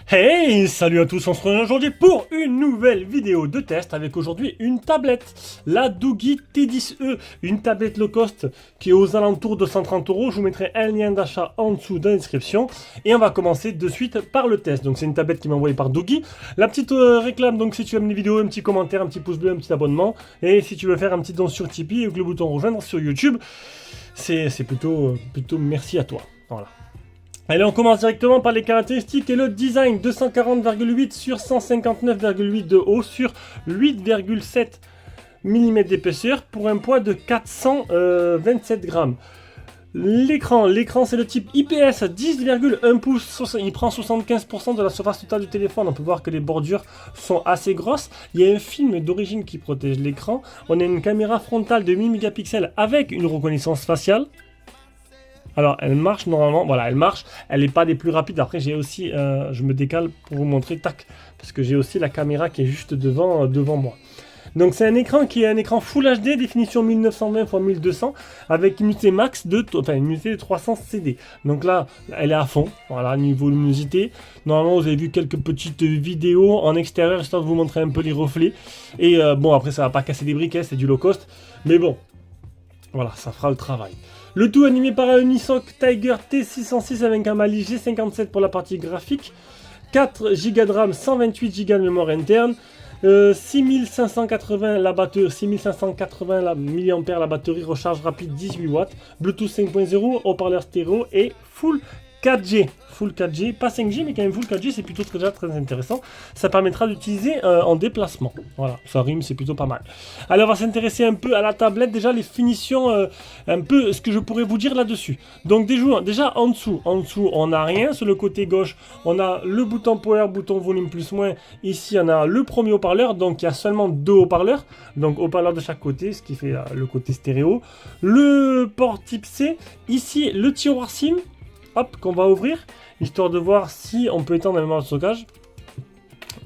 Hey, salut à tous, on se retrouve aujourd'hui pour une nouvelle vidéo de test avec aujourd'hui une tablette, la Doogee T10e, une tablette low cost qui est aux alentours de 130 euros. Je vous mettrai un lien d'achat en dessous dans la description et on va commencer de suite par le test. Donc c'est une tablette qui m'a envoyée par Doogee. La petite réclame, donc si tu aimes les vidéos, un petit commentaire, un petit pouce bleu, un petit abonnement, et si tu veux faire un petit don sur Tipeee avec le bouton rejoindre sur YouTube, c'est plutôt merci à toi. Voilà. Allez, on commence directement par les caractéristiques et le design. 240,8 sur 159,8 de haut sur 8,7 mm d'épaisseur pour un poids de 427 grammes. L'écran c'est le type IPS 10,1 pouces, il prend 75% de la surface totale du téléphone. On peut voir que les bordures sont assez grosses. Il y a un film d'origine qui protège l'écran. On a une caméra frontale de 1000 mégapixels avec une reconnaissance faciale. Alors elle marche normalement, voilà elle marche, elle n'est pas des plus rapides. Après j'ai aussi, je me décale pour vous montrer, tac, parce que j'ai aussi la caméra qui est juste devant moi. Donc c'est un écran qui est un écran Full HD, définition 1920 x 1200, avec une unité max de, une unité de 300 CD. Donc là, elle est à fond, voilà, niveau luminosité. Normalement vous avez vu quelques petites vidéos en extérieur, histoire de vous montrer un peu les reflets. Et bon après ça va pas casser des briques, hein, c'est du low cost, mais bon, voilà, ça fera le travail. Le tout animé par un Unisoc Tiger T606 avec un Mali G57 pour la partie graphique, 4 Go de RAM, 128 Go de mémoire interne, 6580 la batterie, 6580 mAh la batterie, recharge rapide 18 watts, Bluetooth 5.0, haut-parleur stéréo et Full 4G. Full 4G, pas 5G mais quand même Full 4G, c'est plutôt déjà très intéressant. Ça permettra d'utiliser en déplacement. Voilà, ça rime, c'est plutôt pas mal. Alors on va s'intéresser un peu à la tablette, déjà les finitions, un peu ce que je pourrais vous dire là-dessus. Donc déjà en dessous on n'a rien. Sur le côté gauche, on a le bouton power, bouton volume plus moins. Ici on a le premier haut-parleur, donc il y a seulement deux haut-parleurs. Donc haut-parleur de chaque côté, ce qui fait le côté stéréo. Le port type C, ici le tiroir SIM. Hop, qu'on va ouvrir, histoire de voir si on peut étendre la mémoire de stockage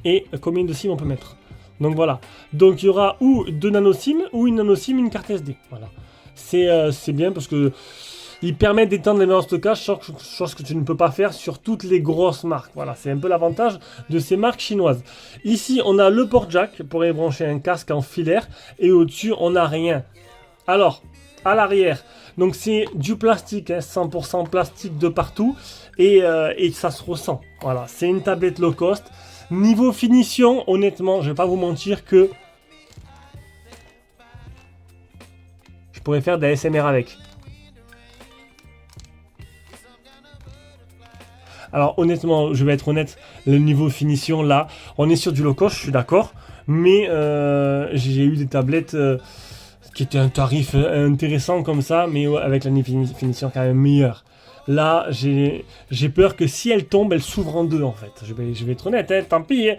et combien de SIM on peut mettre. Donc voilà, donc il y aura ou 2 nano SIM ou une nano SIM, une carte SD. Voilà, c'est bien parce que il permet d'étendre la mémoire de stockage, chose que tu ne peux pas faire sur toutes les grosses marques. Voilà, c'est un peu l'avantage de ces marques chinoises. Ici, on a le port jack pour y brancher un casque en filaire et au-dessus, on n'a rien. Alors, à l'arrière, donc c'est du plastique, hein, 100% plastique de partout et ça se ressent. Voilà, c'est une tablette low cost. Niveau finition, honnêtement, je vais pas vous mentir que je pourrais faire des ASMR avec. Alors honnêtement, je vais être honnête, le niveau finition là, on est sur du low cost, je suis d'accord, mais j'ai eu des tablettes qui était un tarif intéressant comme ça, mais avec la finition quand même meilleure. Là, j'ai peur que si elle tombe, elle s'ouvre en deux en fait. Je vais être honnête, hein, tant pis. Hein.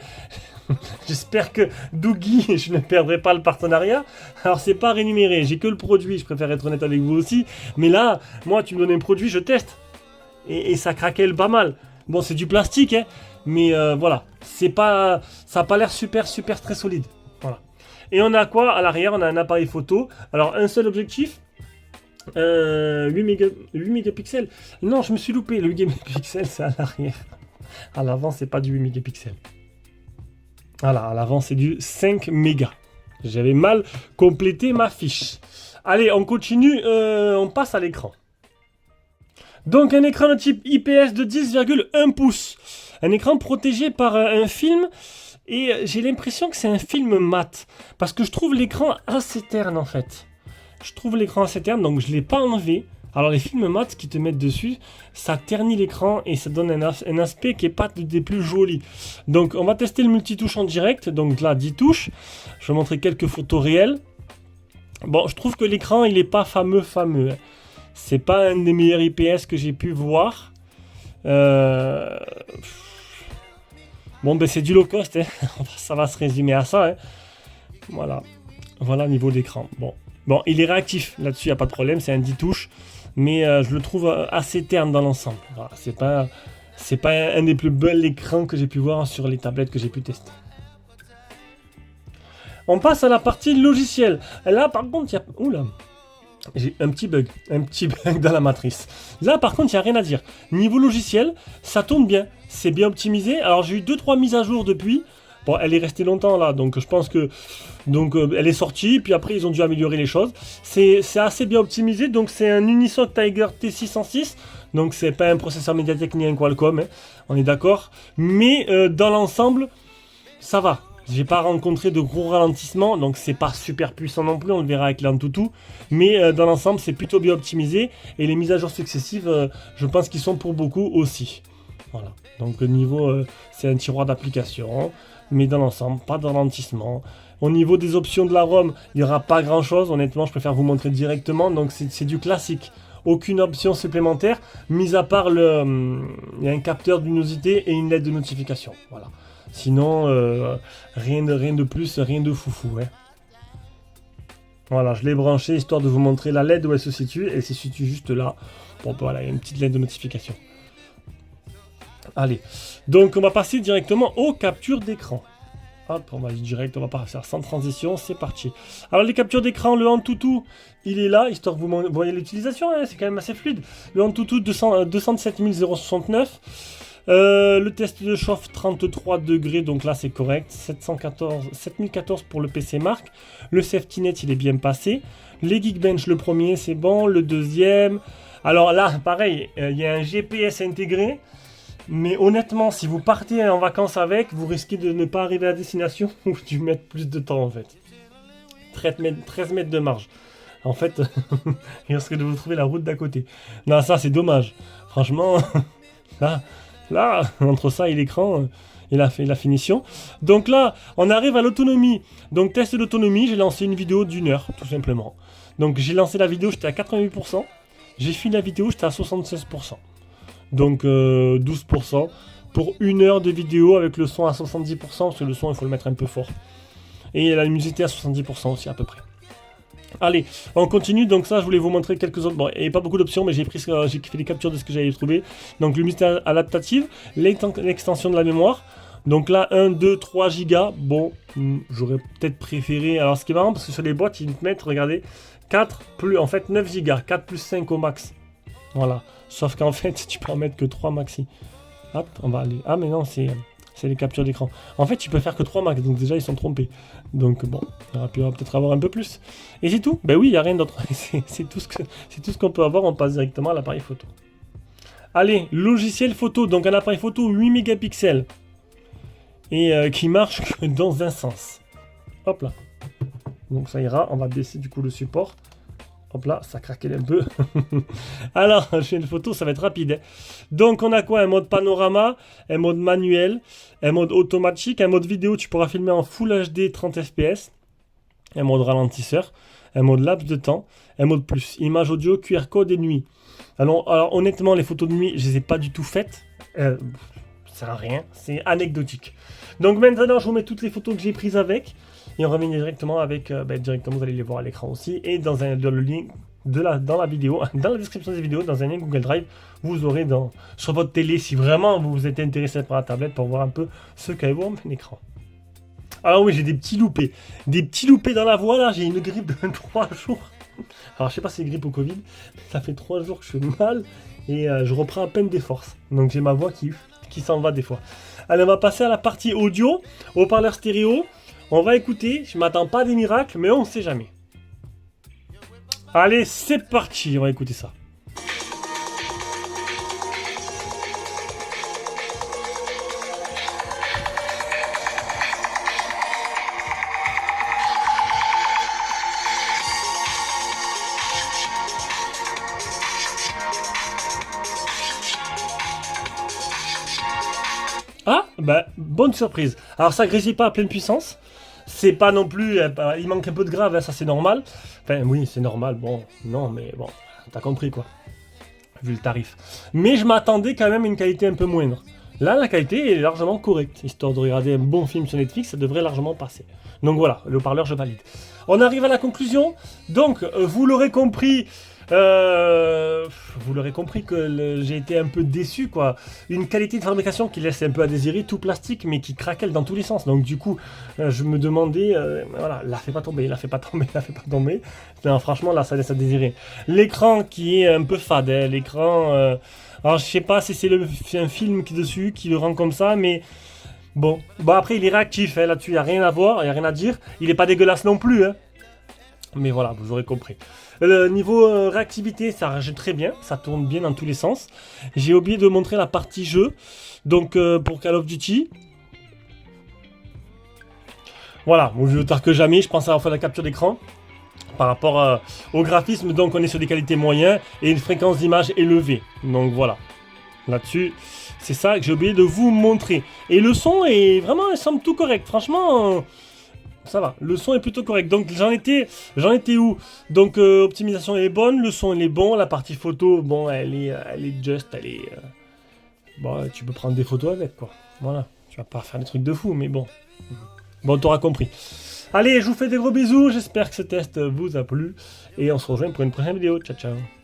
J'espère que Doogee, je ne perdrai pas le partenariat. Alors c'est pas rémunéré, j'ai que le produit, je préfère être honnête avec vous aussi. Mais là, moi tu me donnes un produit, je teste. Et ça craquelle pas mal. Bon, c'est du plastique, hein, mais voilà. Ça n'a pas l'air super très solide. Voilà. Et on a quoi à l'arrière? On a un appareil photo. Alors, un seul objectif. 8 mégapixels. Non, je me suis loupé. Le 8 mégapixels, c'est à l'arrière. À l'avant, c'est pas du 8 mégapixels. Voilà, à l'avant, c'est du 5 mégas. J'avais mal complété ma fiche. Allez, on continue. On passe à l'écran. Donc, un écran de type IPS de 10,1 pouces. Un écran protégé par un film. Et j'ai l'impression que c'est un film mat. Parce que je trouve l'écran assez terne en fait. Je trouve l'écran assez terne, donc je ne l'ai pas enlevé. Alors les films mat qui te mettent dessus, ça ternit l'écran et ça donne un aspect qui n'est pas des plus jolis. Donc on va tester le multitouche en direct. Donc là, 10 touches. Je vais montrer quelques photos réelles. Bon, je trouve que l'écran, il n'est pas fameux. C'est pas un des meilleurs IPS que j'ai pu voir. Bon, ben c'est du low cost, hein. Ça va se résumer à ça. Hein. Voilà niveau d'écran. Bon, il est réactif, là-dessus, il n'y a pas de problème, c'est un 10 touches, mais je le trouve assez terne dans l'ensemble. Voilà, c'est pas un des plus bels écrans que j'ai pu voir sur les tablettes que j'ai pu tester. On passe à la partie logicielle. Là, par contre, il y a... Oula. J'ai un petit bug dans la matrice. Là, par contre, il n'y a rien à dire. Niveau logiciel, ça tourne bien. C'est bien optimisé. Alors, j'ai eu 2-3 mises à jour depuis. Bon, elle est restée longtemps là, donc je pense que... Donc, elle est sortie, puis après, ils ont dû améliorer les choses. C'est assez bien optimisé. Donc, c'est un Unisoc Tiger T606. Donc, c'est pas un processeur Mediatek ni un Qualcomm. Hein, on est d'accord. Mais, dans l'ensemble, ça va. J'ai pas rencontré de gros ralentissements, donc c'est pas super puissant non plus, on le verra avec l'Antutu. Mais dans l'ensemble, c'est plutôt bien optimisé. Et les mises à jour successives, je pense qu'ils sont pour beaucoup aussi. Voilà. Donc niveau, c'est un tiroir d'application. Mais dans l'ensemble, pas de ralentissement. Au niveau des options de la ROM, il n'y aura pas grand chose. Honnêtement, je préfère vous montrer directement. Donc c'est du classique. Aucune option supplémentaire, mis à part il y a un capteur de luminosité et une LED de notification. Voilà. Sinon, rien de plus, rien de foufou. Hein. Voilà, je l'ai branché histoire de vous montrer la LED où elle se situe. Elle se situe juste là. Bon, voilà, il y a une petite LED de notification. Allez, donc on va passer directement aux captures d'écran. Hop, on va aller direct, on va pas faire sans transition, c'est parti. Alors les captures d'écran, le Antutu, il est là, histoire que vous voyez l'utilisation, hein, c'est quand même assez fluide. Le Antutu 207 069. Le test de chauffe 33 degrés, donc là c'est correct. 7014 pour le PC Mark. Le safety net il est bien passé. Les Geekbench, le premier c'est bon. Le deuxième, alors là pareil, il y a un GPS intégré. Mais honnêtement, si vous partez en vacances avec, vous risquez de ne pas arriver à destination ou de mettre plus de temps en fait. 13 mètres de marge. En fait, il risque de vous trouver la route d'à côté. Non, ça c'est dommage. Franchement, là, entre ça et l'écran, il a fait la finition. Donc là, on arrive à l'autonomie. Donc test d'autonomie, j'ai lancé une vidéo d'1 heure, tout simplement. Donc j'ai lancé la vidéo, j'étais à 88%. J'ai fini la vidéo, j'étais à 76%. Donc 12% pour 1 heure de vidéo avec le son à 70%, parce que le son il faut le mettre un peu fort. Et la luminosité à 70% aussi à peu près. Allez, on continue, donc ça je voulais vous montrer quelques autres, bon il n'y avait pas beaucoup d'options mais j'ai fait des captures de ce que j'avais trouvé. Donc luminosité adaptative, l'extension de la mémoire, donc là 1, 2, 3 gigas, bon j'aurais peut-être préféré, alors ce qui est marrant parce que sur les boîtes ils te mettent, regardez, 4 plus, en fait 9 gigas, 4 plus 5 au max, voilà, sauf qu'en fait tu peux en mettre que 3 maxi. Hop, on va aller, ah mais non c'est les captures d'écran. En fait, tu peux faire que 3 max, donc déjà ils sont trompés. Donc bon, il aurait pu peut-être avoir un peu plus. Et c'est tout. Ben oui, il n'y a rien d'autre. C'est tout ce qu'on peut avoir, on passe directement à l'appareil photo. Allez, logiciel photo, donc un appareil photo 8 mégapixels. Et qui marche que dans un sens. Hop là. Donc ça ira, on va baisser du coup le support. Hop là, ça craquait un peu. Alors, j'ai une photo, ça va être rapide. Hein. Donc, on a quoi? Un mode panorama, un mode manuel, un mode automatique, un mode vidéo, tu pourras filmer en Full HD 30 fps, un mode ralentisseur, un mode laps de temps, un mode plus, image audio, QR code et nuit. Alors honnêtement, les photos de nuit, je les ai pas du tout faites. Ça sert à rien, c'est anecdotique. Donc, maintenant, je vous mets toutes les photos que j'ai prises avec. Et on revient directement avec, directement vous allez les voir à l'écran aussi, et dans le lien dans la vidéo, dans la description des vidéos, dans un lien Google Drive, vous aurez sur votre télé, si vraiment vous êtes intéressé par la tablette, pour voir un peu ce qu'elle voit en écran. Alors oui, j'ai des petits loupés dans la voix là, j'ai une grippe de 3 jours. Alors je sais pas si c'est grippe ou Covid, ça fait 3 jours que je suis mal, et je reprends à peine des forces, donc j'ai ma voix qui s'en va des fois. Allez, on va passer à la partie audio, haut-parleur stéréo. On va écouter, je m'attends pas à des miracles, mais on ne sait jamais. Allez, c'est parti, on va écouter ça. Ah, bah, bonne surprise. Alors ça grésille pas à pleine puissance. C'est pas non plus, il manque un peu de grave, hein, ça c'est normal. Enfin oui, c'est normal, bon, non mais bon, t'as compris quoi, vu le tarif. Mais je m'attendais quand même à une qualité un peu moindre. Là, la qualité est largement correcte, histoire de regarder un bon film sur Netflix, ça devrait largement passer. Donc voilà, le haut-parleur, je valide. On arrive à la conclusion, donc vous l'aurez compris, Vous l'aurez compris que j'ai été un peu déçu, quoi. Une qualité de fabrication qui laisse un peu à désirer, tout plastique, mais qui craquelle dans tous les sens. Donc du coup, je me demandais, voilà, la fait pas tomber, la fait pas tomber, la fait pas tomber. Non, franchement, là, ça laisse à désirer. L'écran qui est un peu fade, hein, l'écran... alors je sais pas si c'est un film qui est dessus, qui le rend comme ça, mais... Bon, après il est réactif, hein, là-dessus il n'y a rien à voir, il n'y a rien à dire. Il est pas dégueulasse non plus, hein. Mais voilà, vous aurez compris. Le niveau réactivité, ça réagit très bien, ça tourne bien dans tous les sens. J'ai oublié de montrer la partie jeu, donc pour Call of Duty. Voilà, mieux tard que jamais, je pense avoir fait la capture d'écran. Par rapport au graphisme, donc on est sur des qualités moyennes et une fréquence d'image élevée. Donc voilà, là-dessus, c'est ça que j'ai oublié de vous montrer. Et le son est vraiment, il semble tout correct. Franchement, ça va. Le son est plutôt correct. Donc j'en étais où? Donc optimisation elle est bonne, le son il est bon, la partie photo, bon, elle est juste, bon, tu peux prendre des photos avec, quoi. Voilà, tu vas pas faire des trucs de fou, mais bon. Bon, t'auras compris. Allez, je vous fais des gros bisous. J'espère que ce test vous a plu et on se rejoint pour une prochaine vidéo. Ciao, ciao.